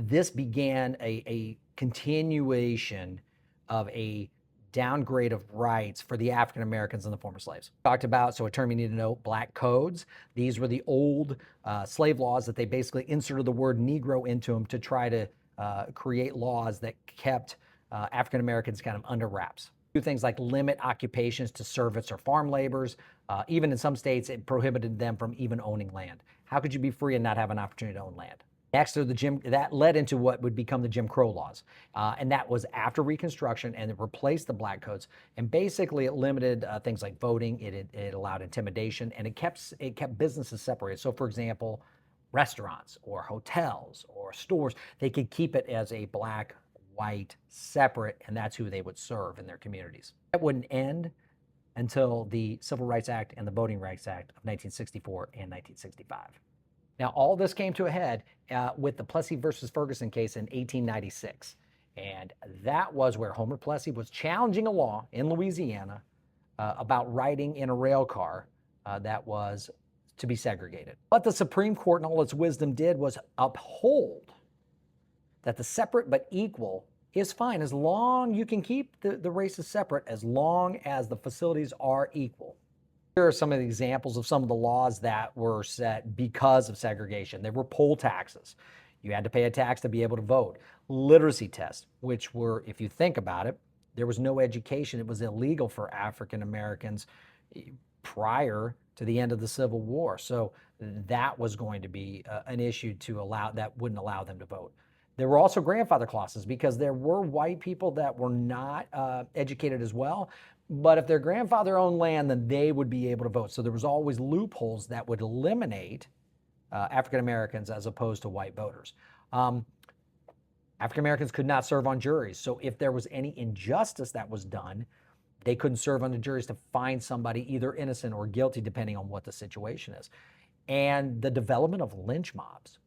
this began a continuation of a downgrade of rights for the African Americans and the former slaves. Talked about, so a term you need to know, black codes. These were the old slave laws that they basically inserted the word Negro into them to try to create laws that kept African Americans kind of under wraps. Do things like limit occupations to servants or farm laborers. Even in some states, it prohibited them from even owning land. How could you be free and not have an opportunity to own land? Next, that led into what would become the Jim Crow laws. And that was after Reconstruction, and it replaced the black codes. And basically, it limited things like voting, it allowed intimidation, and it kept businesses separated. So, for example, restaurants or hotels or stores, they could keep it as a black, white, separate, and that's who they would serve in their communities. That wouldn't end until the Civil Rights Act and the Voting Rights Act of 1964 and 1965. Now, all this came to a head with the Pleasy versus Ferguson case in 1896. And that was where Homer Plessy was challenging a law in Louisiana about riding in a rail car that was to be segregated. What the Supreme Court in all its wisdom did was uphold that the separate but equal is fine as long you can keep the races separate as long as the facilities are equal. Here are some of the examples of some of the laws that were set because of segregation. There were poll taxes. You had to pay a tax to be able to vote. Literacy tests, which were, if you think about it, there was no education. It was illegal for African Americans prior to the end of the Civil War. So that was going to be an issue that wouldn't allow them to vote. There were also grandfather clauses because there were white people that were not educated as well. But if their grandfather owned land, then they would be able to vote. So there was always loopholes that would eliminate African Americans as opposed to white voters. African Americans could not serve on juries. So if there was any injustice that was done, they couldn't serve on the juries to find somebody either innocent or guilty, depending on what the situation is. And the development of lynch mobs